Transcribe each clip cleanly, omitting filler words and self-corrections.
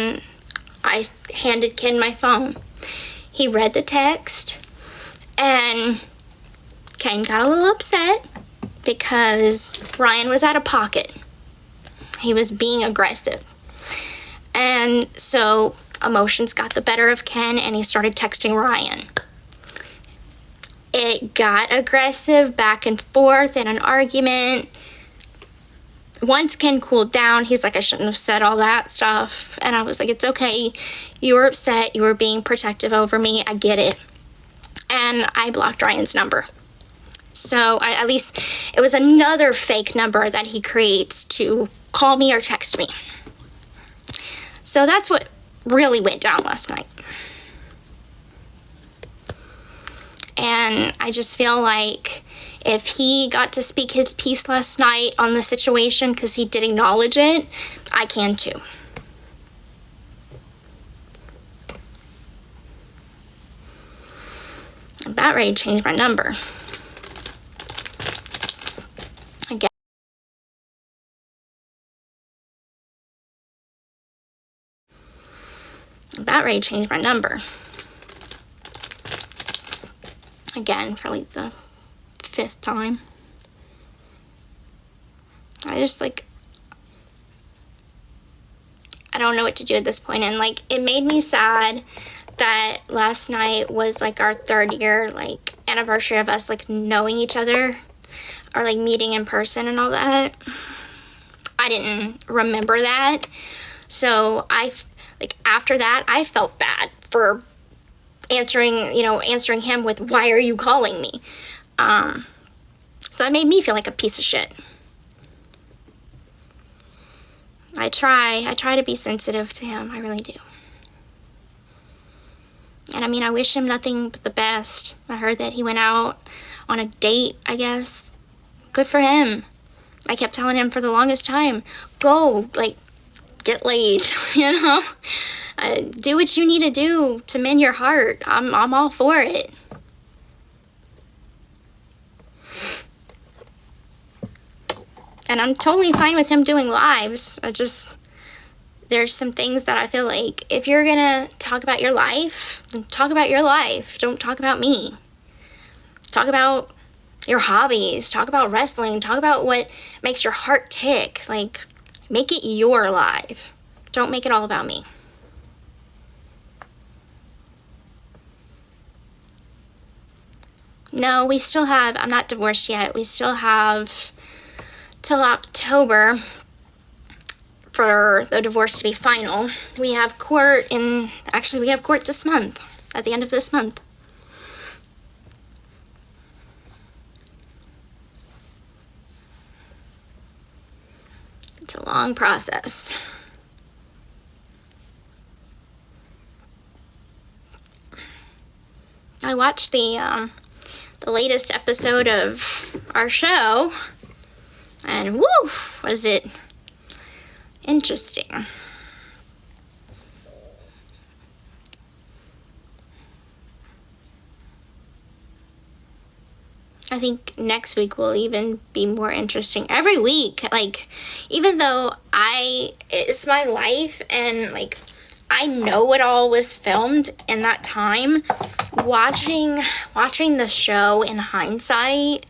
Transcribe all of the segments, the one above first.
and I handed Ken my phone. He read the text, and Ken got a little upset because Ryan was out of pocket. He was being aggressive. And so emotions got the better of Ken, and he started texting Ryan. It got aggressive, back and forth in an argument. Once Ken cooled down, he's like, I shouldn't have said all that stuff. And I was like, it's okay. You were upset. You were being protective over me. I get it. And I blocked Ryan's number. So at least it was another fake number that he creates to call me or text me. So that's what really went down last night. And I just feel like if he got to speak his piece last night on the situation, because he did acknowledge it, I can too. I'm about ready to change my number. Again. I'm about ready to change my number. Again, for like the 5th time. I don't know what to do at this point. And like, it made me sad that last night was like our 3rd year like anniversary of us like knowing each other, or like meeting in person and all that. I didn't remember that. So after that, I felt bad for answering him with, why are you calling me? So it made me feel like a piece of shit. I try to be sensitive to him. I really do. And I mean, I wish him nothing but the best. I heard that he went out on a date, I guess. Good for him. I kept telling him for the longest time, go, like, get laid, you know? Do what you need to do to mend your heart. I'm all for it. And I'm totally fine with him doing lives. There's some things that I feel like, if you're gonna talk about your life, then talk about your life. Don't talk about me. Talk about your hobbies. Talk about wrestling. Talk about what makes your heart tick. Like, make it your life. Don't make it all about me. No, we still have, I'm not divorced yet. We still have till October for the divorce to be final. We have court we have court this month, at the end of this month. It's a long process. I watched the latest episode of our show, and woo, was it interesting. I think next week will even be more interesting. Every week, like, even though it's my life, and like, I know what all was filmed in that time, watching the show in hindsight,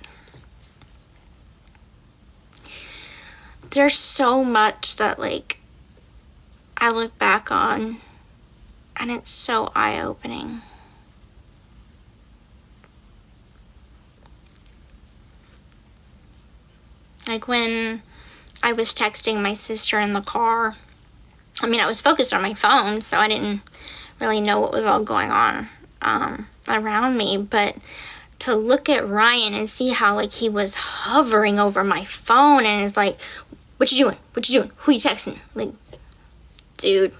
there's so much that, like, I look back on, and it's so eye-opening. Like, when I was texting my sister in the car, I mean, I was focused on my phone, so I didn't really know what was all going on around me, but to look at Ryan and see how, like, he was hovering over my phone, and it's like, what you doing? What you doing? Who you texting? Like, dude,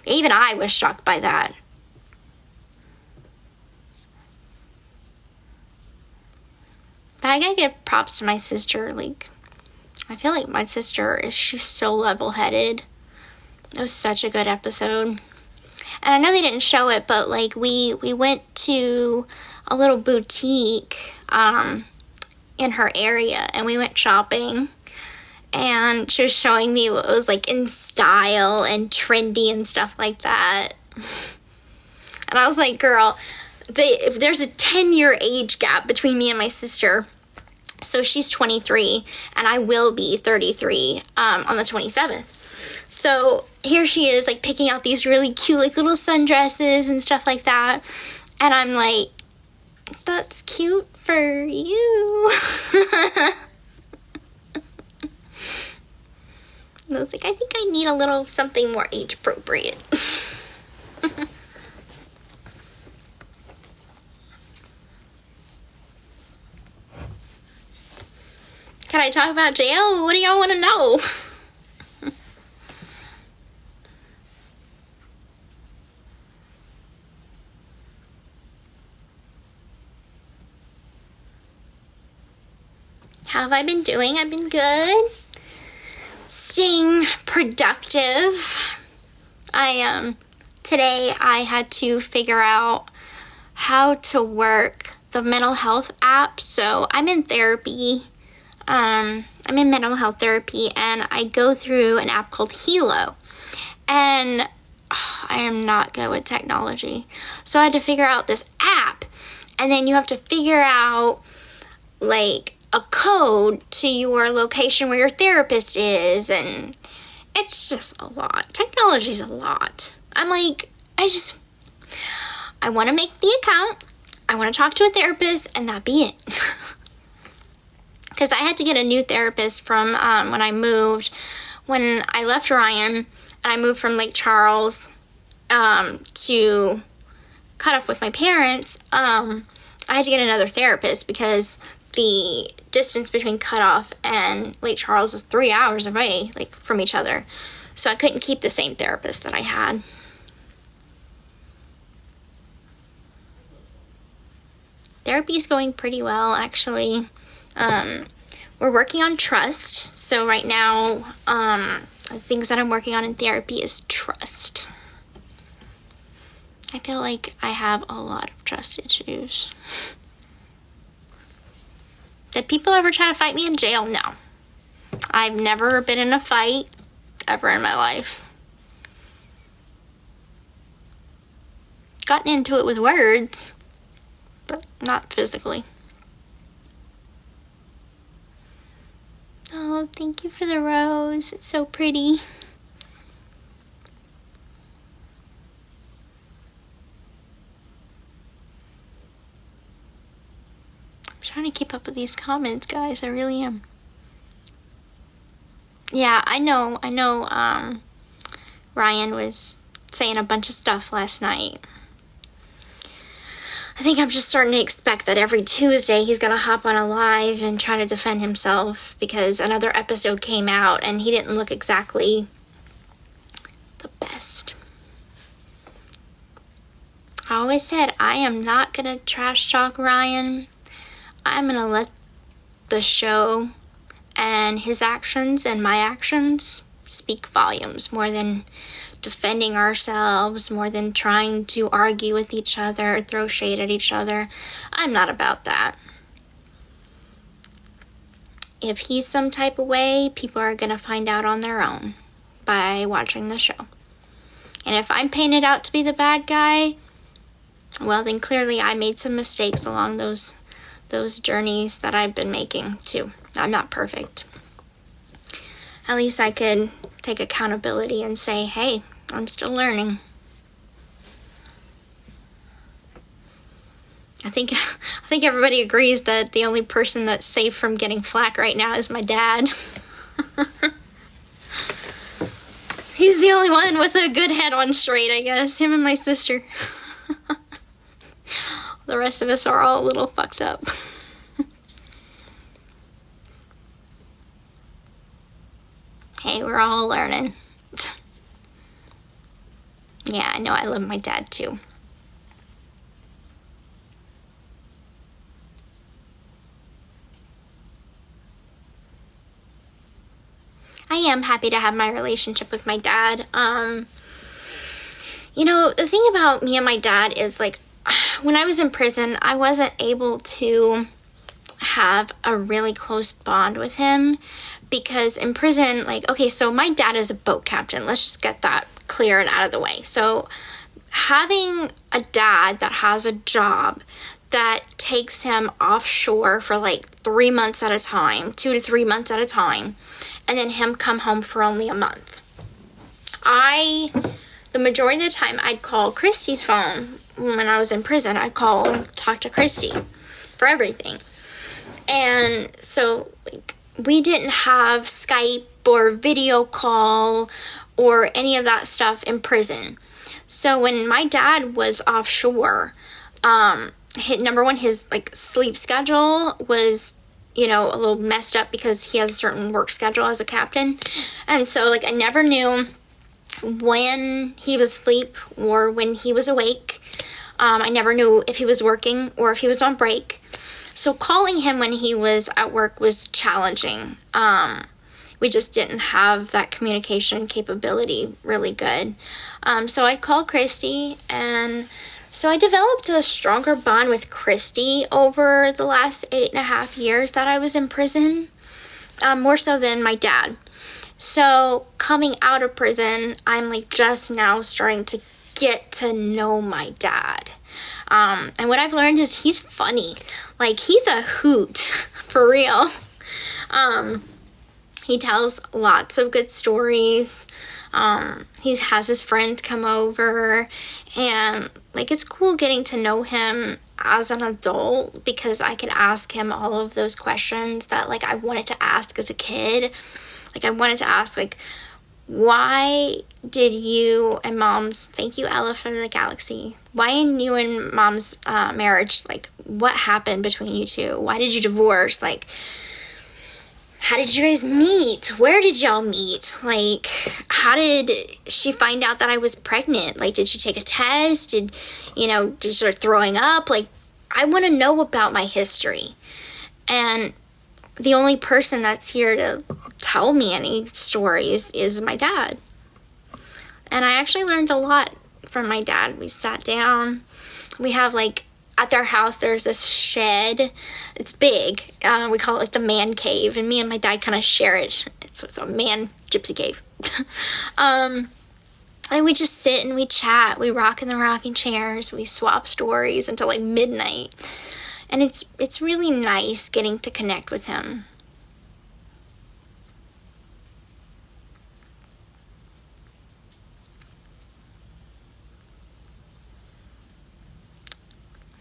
even I was shocked by that. But I gotta give props to my sister. Like, I feel like my sister she's so level-headed. It was such a good episode. And I know they didn't show it, but like, we went to a little boutique in her area, and we went shopping, and she was showing me what was like in style and trendy and stuff like that. And I was like, girl, if there's a 10-year age gap between me and my sister. So she's 23 and I will be 33 on the 27th. So here she is, like, picking out these really cute, like, little sundresses and stuff like that. And I'm like, that's cute for you. And I was like, I think I need a little something more age appropriate. Can I talk about jail? What do y'all want to know? How have I been doing? I've been good. Staying productive. Today I had to figure out how to work the mental health app. So I'm in therapy. I'm in mental health therapy, and I go through an app called Hilo. And I am not good with technology. So I had to figure out this app, and then you have to figure out, like, a code to your location where your therapist is, and it's just a lot. Technology's a lot. I'm like, I want to make the account, I want to talk to a therapist, and that be it. Because I had to get a new therapist from when I moved. When I left Ryan, and I moved from Lake Charles to cut off with my parents, I had to get another therapist because the distance between Cutoff and Lake Charles is 3 hours away, like, from each other. So I couldn't keep the same therapist that I had. Therapy's going pretty well, actually. We're working on trust. So right now, the things that I'm working on in therapy is trust. I feel like I have a lot of trust issues. Did people ever try to fight me in jail? No. I've never been in a fight ever in my life. Gotten into it with words, but not physically. Oh, thank you for the rose. It's so pretty. I'm trying to keep up with these comments, guys. I really am. Yeah, I know, Ryan was saying a bunch of stuff last night. I think I'm just starting to expect that every Tuesday he's gonna hop on a live and try to defend himself because another episode came out and he didn't look exactly the best. I always said I am not gonna trash talk Ryan. I'm gonna let the show and his actions and my actions speak volumes more than defending ourselves, more than trying to argue with each other, throw shade at each other. I'm not about that. If he's some type of way, people are going to find out on their own by watching the show. And if I'm painted out to be the bad guy, well, then clearly I made some mistakes along those journeys that I've been making too. I'm not perfect. At least I could take accountability and say, hey, I'm still learning. I think everybody agrees that the only person that's safe from getting flack right now is my dad. He's the only one with a good head on straight, I guess. Him and my sister. The rest of us are all a little fucked up. Hey, we're all learning. Yeah, I know, I love my dad too. I am happy to have my relationship with my dad. You know, the thing about me and my dad is, like, when I was in prison, I wasn't able to have a really close bond with him because in prison, like, okay, so my dad is a boat captain. Let's just get that clear and out of the way. So having a dad that has a job that takes him offshore for like 3 months at a time, 2 to 3 months at a time, and then him come home for only a month. The majority of the time, I'd call Christy's phone when I was in prison. I'd call and talk to Christy for everything. And so, like, we didn't have Skype or video call or any of that stuff in prison. So when my dad was offshore, his like sleep schedule was, you know, a little messed up because he has a certain work schedule as a captain. And so, like, I never knew when he was asleep or when he was awake. I never knew if he was working or if he was on break. So calling him when he was at work was challenging. We just didn't have that communication capability really good. So I'd call Christy, and so I developed a stronger bond with Christy over the last 8.5 years that I was in prison, more so than my dad. So coming out of prison, I'm like just now starting to get to know my dad. And what I've learned is he's funny. Like, he's a hoot, for real. He tells lots of good stories. He has his friends come over, and like, it's cool getting to know him as an adult because I could ask him all of those questions that like I wanted to ask as a kid. Like, I wanted to ask, like, why did you and Mom's, thank you, Elephant in the Galaxy, why in you and Mom's marriage, like, what happened between you two? Why did you divorce? Like, how did you guys meet? Where did y'all meet? Like, how did she find out that I was pregnant? Like, did she take a test? Did she start throwing up? Like, I want to know about my history. And the only person that's here to tell me any stories is my dad. And I actually learned a lot from my dad. We sat down. We have, like, at their house, there's this shed. It's big. We call it, like, the man cave. And me and my dad kind of share it. So it's a man gypsy cave. And we just sit and we chat. We rock in the rocking chairs. We swap stories until, like, midnight. And it's really nice getting to connect with him.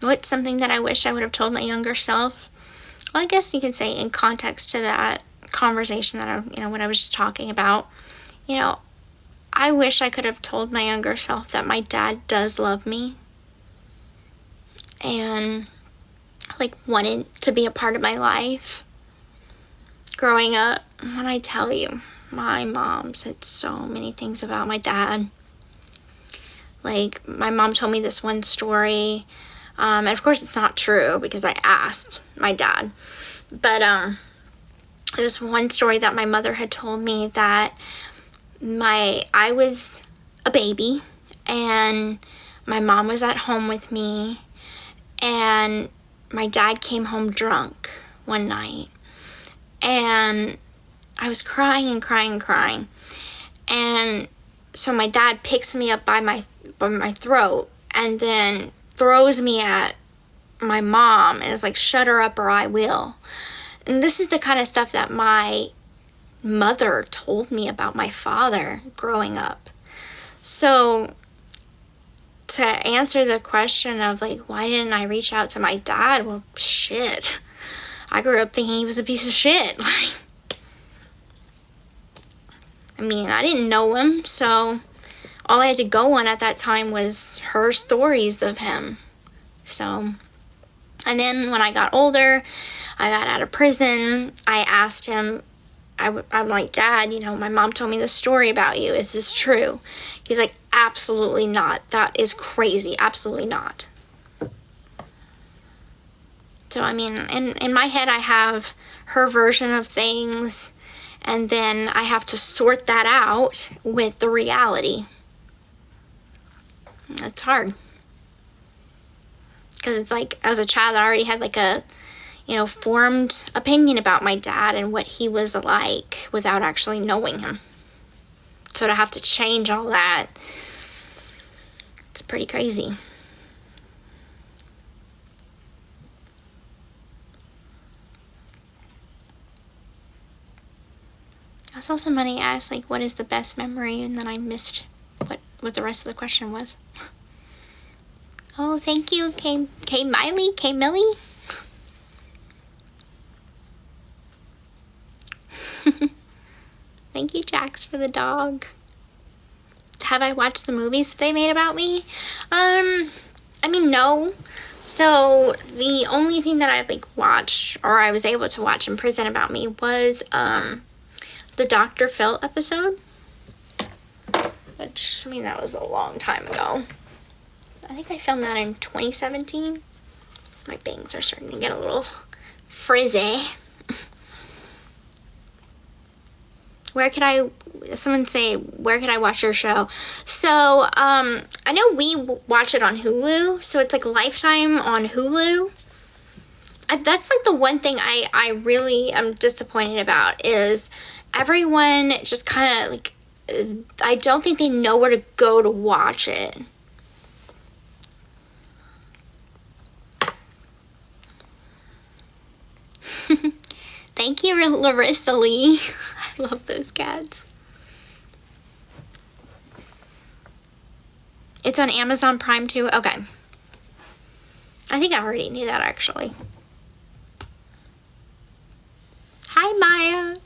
What's something that I wish I would have told my younger self? Well, I guess you could say in context to that conversation that what I was just talking about. I wish I could have told my younger self that my dad does love me and, like, wanted to be a part of my life. Growing up, when I tell you, my mom said so many things about my dad. Like, my mom told me this one story. And of course it's not true because I asked my dad. But there was one story that my mother had told me that I was a baby and my mom was at home with me and my dad came home drunk one night. And I was crying and crying and crying. And so my dad picks me up by my throat and then throws me at my mom and is like, shut her up or I will. And this is the kind of stuff that my mother told me about my father growing up. So to answer the question of, like, why didn't I reach out to my dad? Well, shit. I grew up thinking he was a piece of shit. I mean, I didn't know him, so all I had to go on at that time was her stories of him. So, and then when I got older, I got out of prison, I asked him, I'm like, Dad, my mom told me this story about you. Is this true? He's like, absolutely not. That is crazy. Absolutely not. So, I mean, in my head, I have her version of things, and then I have to sort that out with the reality. It's hard. Because it's like, as a child, I already had like a, formed opinion about my dad and what he was like without actually knowing him. So to have to change all that, it's pretty crazy. I saw somebody ask, like, what is the best memory? And then I missed what the rest of the question was. Oh, thank you, K Millie. Thank you, Jax, for the dog. Have I watched the movies that they made about me? I mean, no. So the only thing that I watched, or I was able to watch in prison about me, was the Dr. Phil episode. Which, I mean, that was a long time ago. I think I filmed that in 2017. My bangs are starting to get a little frizzy. Someone say, where could I watch your show? So, I know we watch it on Hulu, so it's like Lifetime on Hulu. That's like the one thing I really am disappointed about, is everyone just kind of like, I don't think they know where to go to watch it. Thank you, Larissa Lee. I love those cats. It's on Amazon Prime too? Okay. I think I already knew that, actually. Hi, Maya.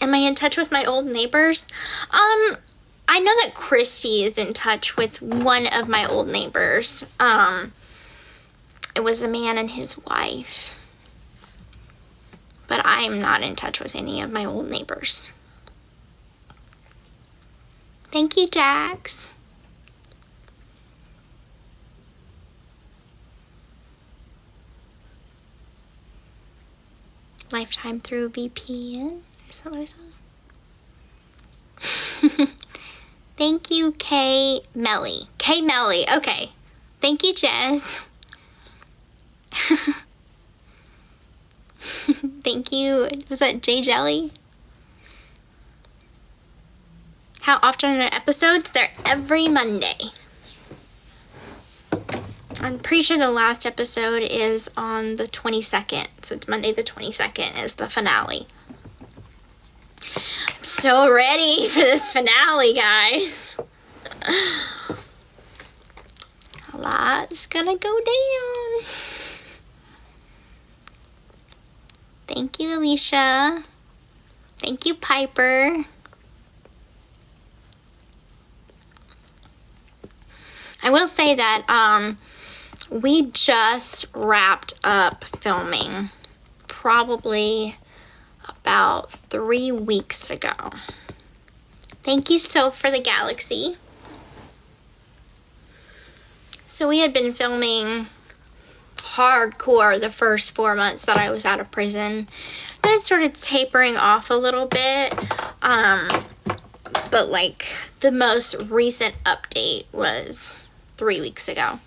Am I in touch with my old neighbors? I know that Christy is in touch with one of my old neighbors. It was a man and his wife. But I'm not in touch with any of my old neighbors. Thank you, Jax. Lifetime through VPN? Is that what I saw? Thank you, K Melly. K Melly, okay. Thank you, Jess. Thank you. Was that J Jelly? How often are there episodes? They're every Monday. I'm pretty sure the last episode is on the 22nd. So it's Monday the 22nd is the finale. I'm so ready for this finale, guys. A lot's gonna go down. Thank you, Alicia. Thank you, Piper. I will say that we just wrapped up filming probably about 3 weeks ago. Thank you, Soph, for the galaxy. So we had been filming hardcore the first 4 months that I was out of prison. Then it started tapering off a little bit. But like the most recent update was 3 weeks ago.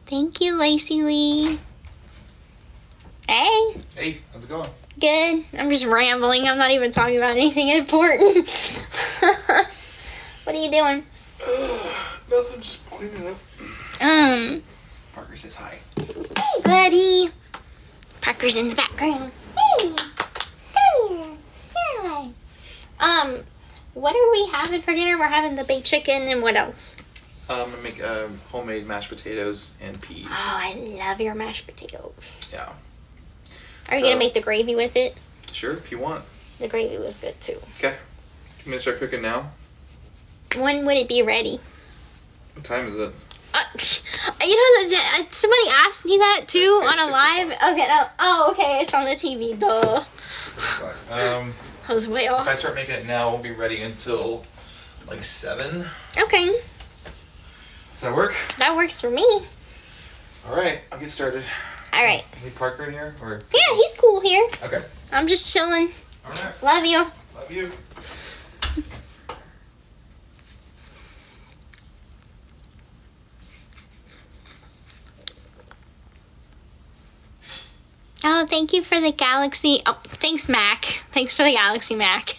Thank you, Lacey Lee. Hey. Hey, how's it going? Good. I'm just rambling. I'm not even talking about anything important. What are you doing? Nothing, just cleaning up. Parker says hi. Hey, buddy. Parker's in the background. Hey. Hi. What are we having for dinner? We're having the baked chicken and what else? I'm gonna make homemade mashed potatoes and peas. Oh, I love your mashed potatoes. Yeah. Are you gonna make the gravy with it? Sure, if you want. The gravy was good too. Okay. You want to start cooking now? When would it be ready? What time is it? Somebody asked me that too on a live. Okay, no. Oh, okay, it's on the TV. Duh. I was way off. If I start making it now, it won't be ready until like 7. Okay. Does that work? That works for me. All right, I'll get started. All right. Need Parker in here? Or? Yeah, he's cool here. Okay. I'm just chilling. All right. Love you. Love Love you. Oh, thank you for the Galaxy. Oh, thanks, Mac. Thanks for the Galaxy, Mac.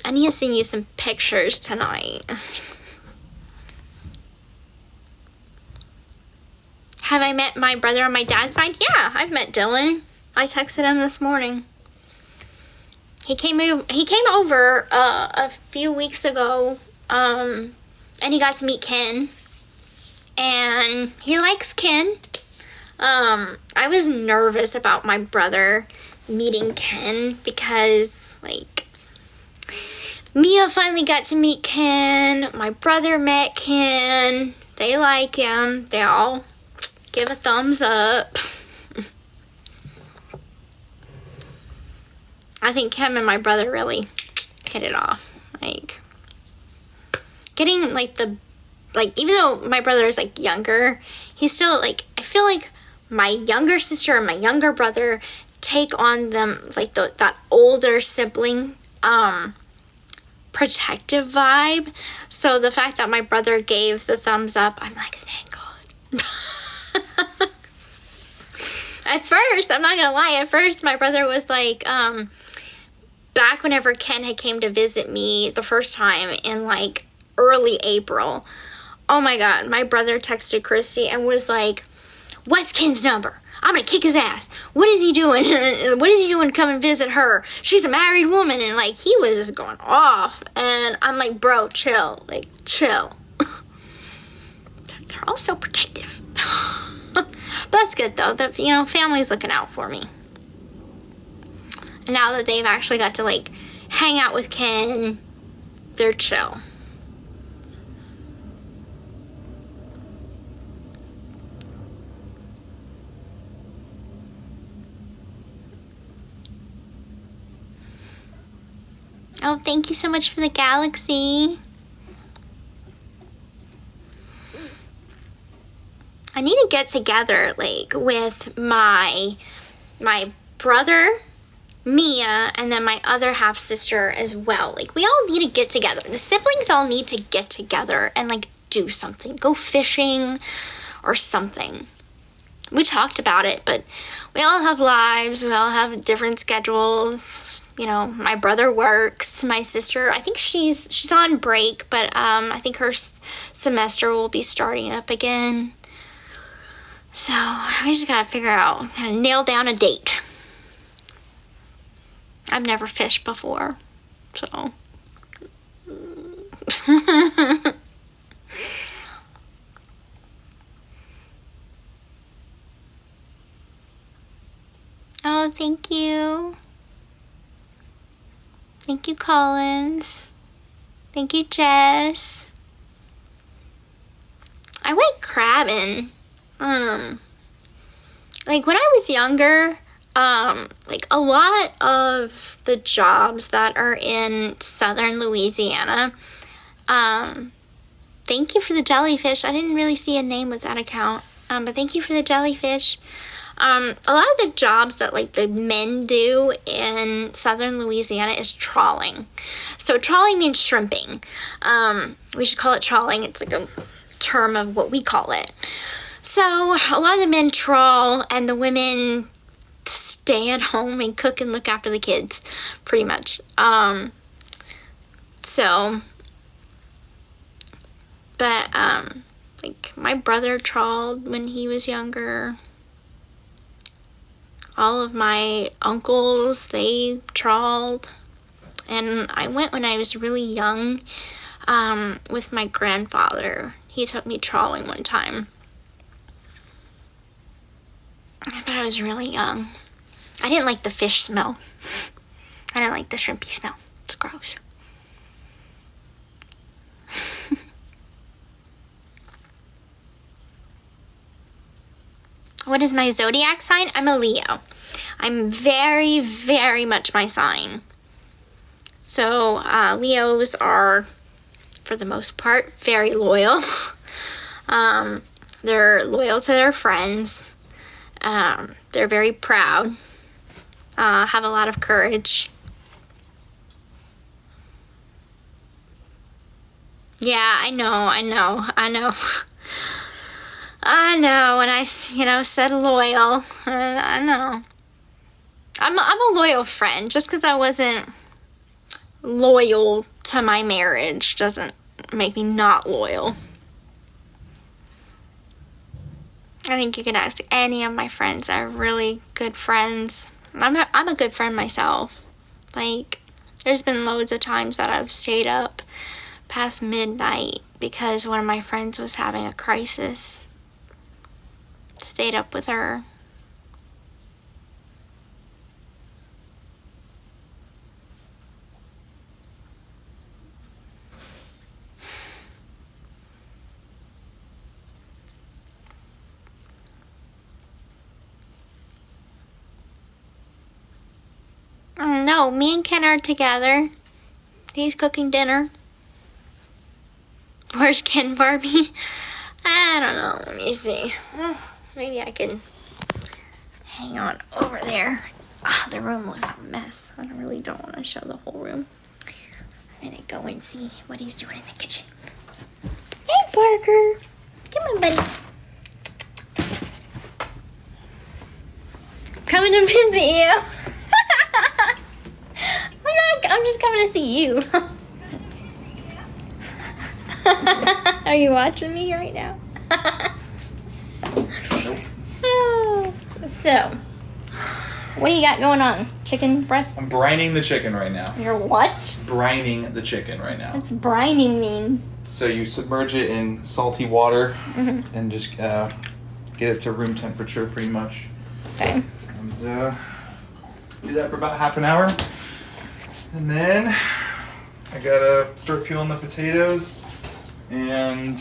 I need to send you some pictures tonight. Have I met my brother on my dad's side? Yeah, I've met Dylan. I texted him this morning. He came over a few weeks ago, and he got to meet Ken. And he likes Ken. I was nervous about my brother meeting Ken because, like, Mia finally got to meet Ken. My brother met Ken. They like him. They all give a thumbs up. I think Ken and my brother really hit it off. Like, getting, like, even though my brother is, like, younger, he's still, like, I feel like my younger sister and my younger brother take on them, like, that older sibling, protective vibe. So the fact that my brother gave the thumbs up, I'm like, thank God. At first, I'm not gonna lie, at first my brother was like, back whenever Ken had came to visit me the first time in, like, early April, oh my God, my brother texted Christy and was like, what's Ken's number? I'm gonna kick his ass. What is he doing? What is he doing to come and visit her? She's a married woman. And, like, he was just going off. And I'm like, bro, chill. Like, chill. They're all so protective. But that's good, though. The, you know, family's looking out for me. And now that they've actually got to, like, hang out with Ken, they're chill. Oh, thank you so much for the Galaxy. I need to get together, like, with my brother, Mia, and then my other half-sister as well. Like, we all need to get together. The siblings all need to get together and, like, do something. Go fishing or something. We talked about it, but we all have lives. We all have different schedules. You know, my brother works. My sister, I think she's on break, but I think her semester will be starting up again. So we just gotta figure out, nail down a date. I've never fished before, so. Oh, thank you. Thank you, Collins. Thank you, Jess. I went crabbing. Like, when I was younger, like, a lot of the jobs that are in southern Louisiana, thank you for the jellyfish. I didn't really see a name with that account, but thank you for the jellyfish. A lot of the jobs that, like, the men do in southern Louisiana is trawling. So trawling means shrimping. We should call it trawling. It's like a term of what we call it. So a lot of the men trawl and the women stay at home and cook and look after the kids, pretty much. Like, my brother trawled when he was younger. All of my uncles, they trawled. And I went when I was really young, with my grandfather. He took me trawling one time. But I was really young. I didn't like the fish smell. I didn't like the shrimpy smell. It's gross. What is my zodiac sign? I'm a Leo. I'm very, very much my sign. So, Leos are, for the most part, very loyal. They're loyal to their friends. They're very proud, have a lot of courage. Yeah, I know. I know, when I, said loyal, I know. I'm a loyal friend. Just because I wasn't loyal to my marriage doesn't make me not loyal. I think you can ask any of my friends that are really good friends. I'm a good friend myself. Like, there's been loads of times that I've stayed up past midnight because one of my friends was having a crisis. Stayed up with her. No, me and Ken are together. He's cooking dinner. Where's Ken, Barbie? I don't know. Let me see. Maybe I can hang on over there. Oh, the room looks a mess. I really don't want to show the whole room. I'm going to go and see what he's doing in the kitchen. Hey, Parker. Come on, buddy. Coming to visit you. I'm just coming to see you. Are you watching me right now? So, what do you got going on? Chicken breast? I'm brining the chicken right now. You're what? Brining the chicken right now. What's brining mean? So you submerge it in salty water and just get it to room temperature pretty much. Okay. And do that for about half an hour. And then I gotta start peeling the potatoes, and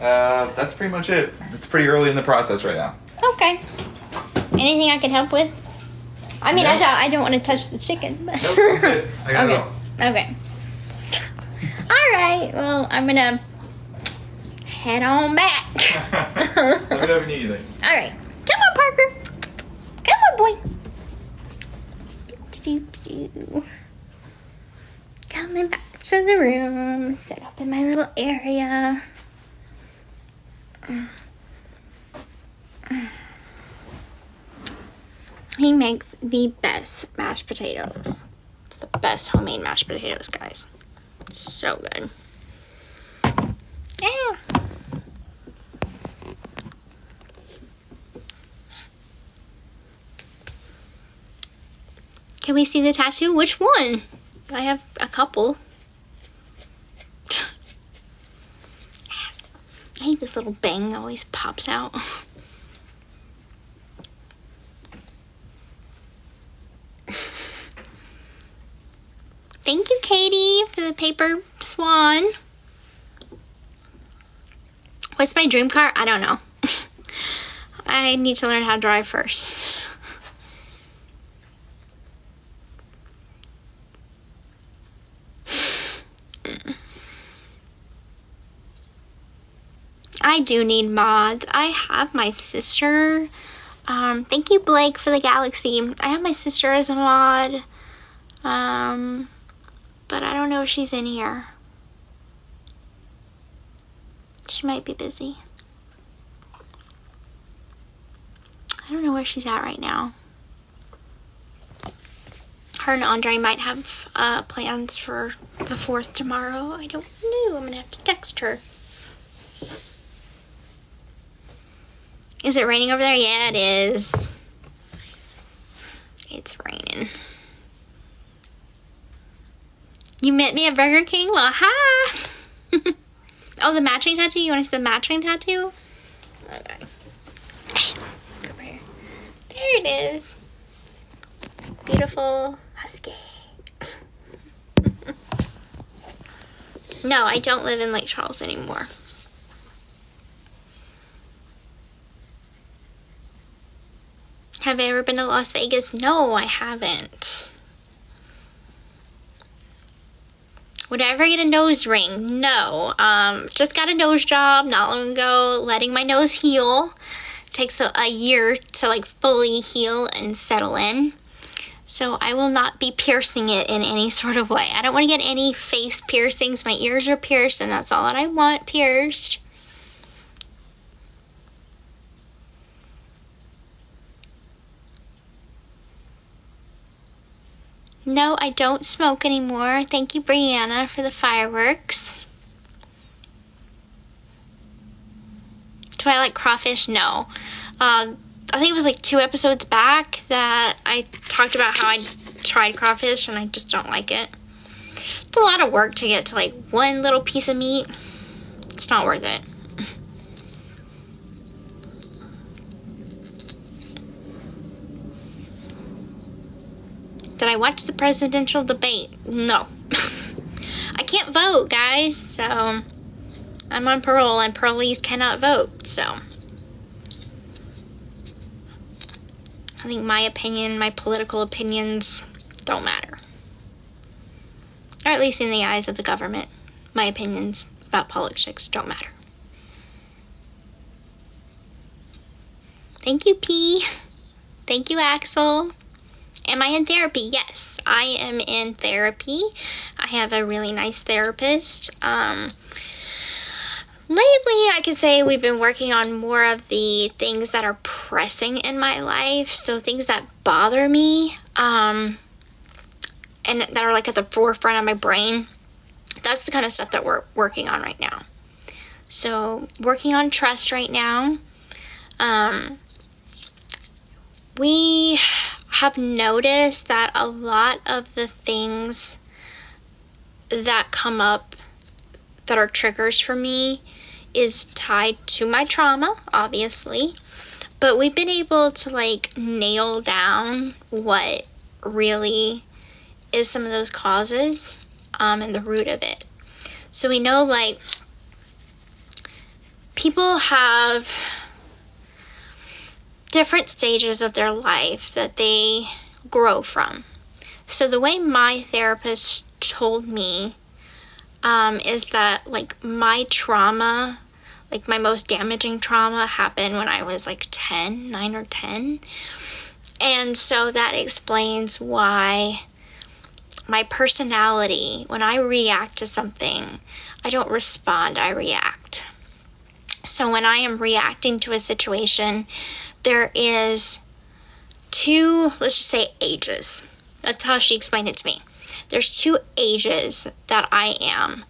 that's pretty much it. It's pretty early in the process right now. Okay. Anything I can help with? I mean, No. I don't want to touch the chicken. But Nope, I'm good. I gotta go. Okay. All right. Well, I'm gonna head on back. Let me know if you need anything. All right. Come on, Parker. Come on, boy. Coming back to the room, set up in my little area. He makes the best mashed potatoes. The best homemade mashed potatoes, guys. So good. Yeah. Can we see the tattoo? Which one? I have a couple. I hate this little bang that always pops out. Thank you, Katie, for the paper swan. What's my dream car? I don't know. I need to learn how to drive first. I do need mods. I have my sister. Thank you, Blake, for the galaxy. I have my sister as a mod. But I don't know if she's in here. She might be busy. I don't know where she's at right now. Her and Andre might have plans for the 4th tomorrow. I don't know. I'm gonna have to text her. Is it raining over there? Yeah, it is. It's raining. You met me at Burger King? Well, hi! Oh, the matching tattoo? You want to see the matching tattoo? Okay. Come here. There it is. Beautiful husky. No, I don't live in Lake Charles anymore. Have I ever been to Las Vegas? No, I haven't. Would I ever get a nose ring? No. Just got a nose job not long ago, letting my nose heal. It takes a year to like fully heal and settle in. So I will not be piercing it in any sort of way. I don't want to get any face piercings. My ears are pierced, and that's all that I want pierced. No, I don't smoke anymore. Thank you, Brianna, for the fireworks. Do I like crawfish? No. I think it was like 2 episodes back that I talked about how I tried crawfish and I just don't like it. It's a lot of work to get to like one little piece of meat. It's not worth it. Did I watch the presidential debate? No. I can't vote, guys, so I'm on parole and parolees cannot vote, so I think my opinion, my political opinions don't matter. Or at least in the eyes of the government, my opinions about politics don't matter. Thank you, P. Thank you, Axel. Am I in therapy? Yes, I am in therapy. I have a really nice therapist. Lately, I could say we've been working on more of the things that are pressing in my life. So things that bother me, and that are like at the forefront of my brain. That's the kind of stuff that we're working on right now. So working on trust right now. We have noticed that a lot of the things that come up that are triggers for me is tied to my trauma, obviously, but we've been able to like nail down what really is some of those causes, and the root of it. So we know like people have different stages of their life that they grow from. So the way my therapist told me is that like my trauma, like my most damaging trauma happened when I was like 9 or 10. And so that explains why my personality, when I react to something, I don't respond, I react. So when I am reacting to a situation, there is 2, let's just say ages. That's how she explained it to me. There's 2 ages that I am.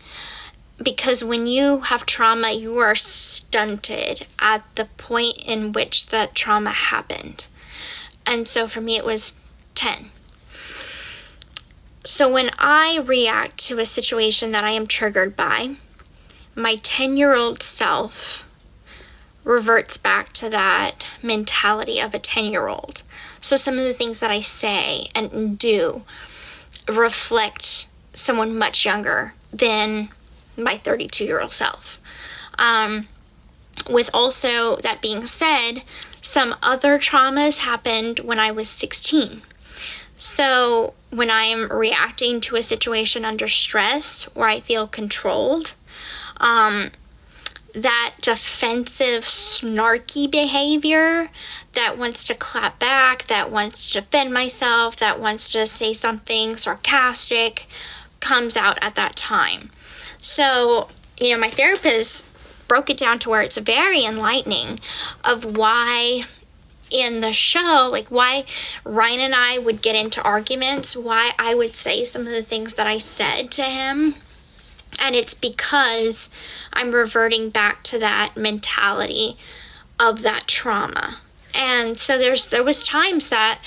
Because when you have trauma, you are stunted at the point in which that trauma happened. And so for me, it was 10. So when I react to a situation that I am triggered by, my 10-year-old self reverts back to that mentality of a 10-year-old. So some of the things that I say and do reflect someone much younger than my 32-year-old self. With also that being said, some other traumas happened when I was 16. So when I am reacting to a situation under stress where I feel controlled, that defensive, snarky behavior that wants to clap back, that wants to defend myself, that wants to say something sarcastic, comes out at that time. So, you know, my therapist broke it down to where it's very enlightening of why in the show, like why Ryan and I would get into arguments, why I would say some of the things that I said to him. And it's because I'm reverting back to that mentality of that trauma. And so there was times that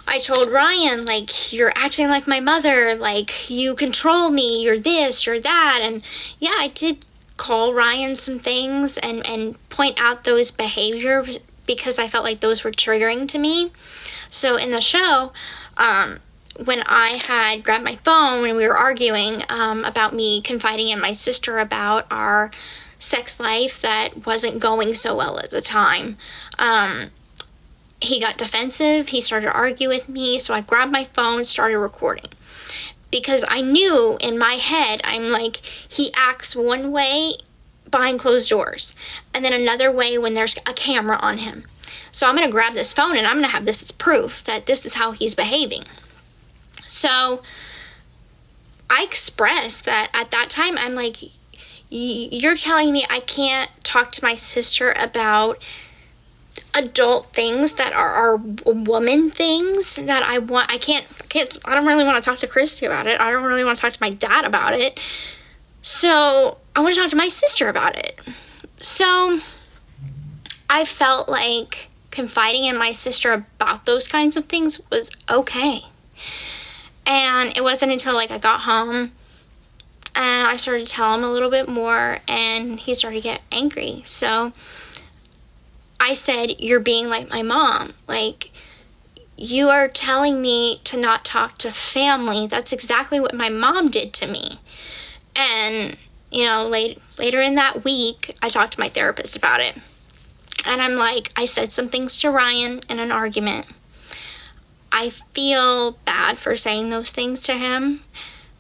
I told Ryan, like, you're acting like my mother, like, you control me, you're this, you're that. And yeah, I did call Ryan some things and point out those behaviors because I felt like those were triggering to me. So in the show, when I had grabbed my phone and we were arguing about me confiding in my sister about our sex life that wasn't going so well at the time, he got defensive. He started to argue with me. So I grabbed my phone, started recording. Because I knew in my head, I'm like, he acts one way behind closed doors. And then another way when there's a camera on him. So I'm going to grab this phone and I'm going to have this as proof that this is how he's behaving. So I expressed that at that time, I'm like, you're telling me I can't talk to my sister about adult things that are woman things that I want. I don't really want to talk to Christy about it. I don't really want to talk to my dad about it. So I want to talk to my sister about it. So I felt like confiding in my sister about those kinds of things was okay. And it wasn't until like I got home and I started to tell him a little bit more and he started to get angry. So I said, you're being like my mom. Like, you are telling me to not talk to family. That's exactly what my mom did to me. And, you know, later in that week, I talked to my therapist about it. And I'm like, I said some things to Ryan in an argument. I feel bad for saying those things to him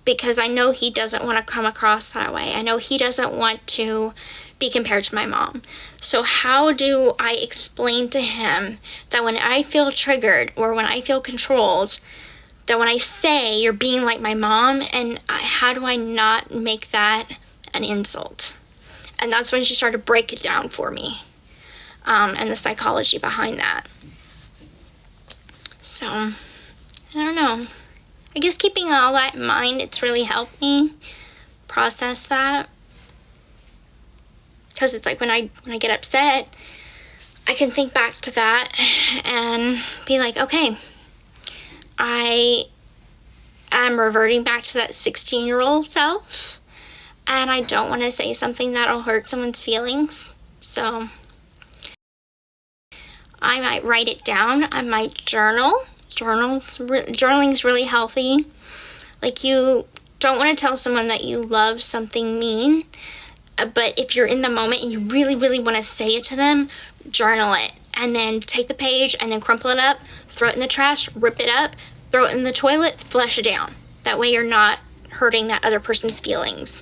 because I know he doesn't want to come across that way. I know he doesn't want to be compared to my mom. So how do I explain to him that when I feel triggered or when I feel controlled, that when I say you're being like my mom, and how do I not make that an insult? And that's when she started to break it down for me, and the psychology behind that. So, I don't know. I guess keeping all that in mind, it's really helped me process that. Because it's like when I get upset, I can think back to that and be like, okay, I am reverting back to that 16-year-old self, and I don't want to say something that'll hurt someone's feelings. So I might write it down. I might journal. Journaling's really healthy. Like, you don't want to tell someone that you love something mean. But if you're in the moment and you really, really want to say it to them, journal it. And then take the page and then crumple it up, throw it in the trash, rip it up, throw it in the toilet, flush it down. That way you're not hurting that other person's feelings.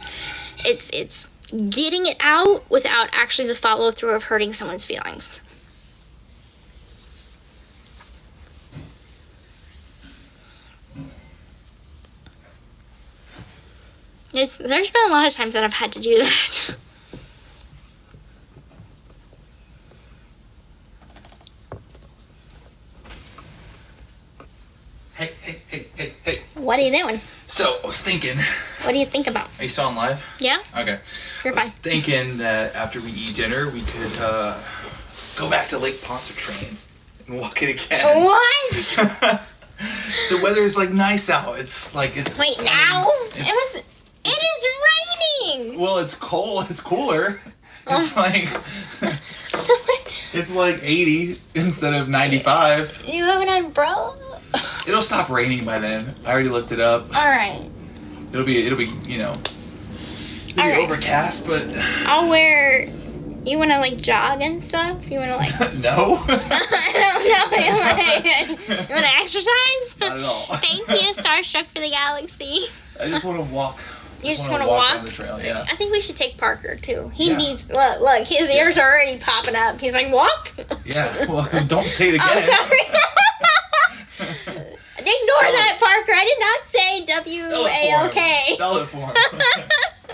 It's getting it out without actually the follow through of hurting someone's feelings. There's been a lot of times that I've had to do that. Hey. What are you doing? So, I was thinking... What do you think about? Are you still on live? Yeah? Okay. You're fine. I was thinking that after we eat dinner, we could go back to Lake Pontchartrain and walk it again. What? The weather is like nice out. It's like it's. Wait, now? It is raining. Well, it's cold. It's cooler. It's like it's like 80 instead of 95. You have an umbrella? It'll stop raining by then. I already looked it up. All right. It'll be you know, overcast, but I'll wear. You want to like jog and stuff? You want to like? No. I don't know. You want to exercise? Not at all. Thank you, Starstruck for the Galaxy. I just want to walk. You just want to walk on the trail, yeah. I think we should take Parker too. He needs. Look, his ears are already popping up. He's like, walk. Yeah. Well, don't say it again. Oh, sorry. Ignore that, Parker. I did not say WALK. Spell it for him.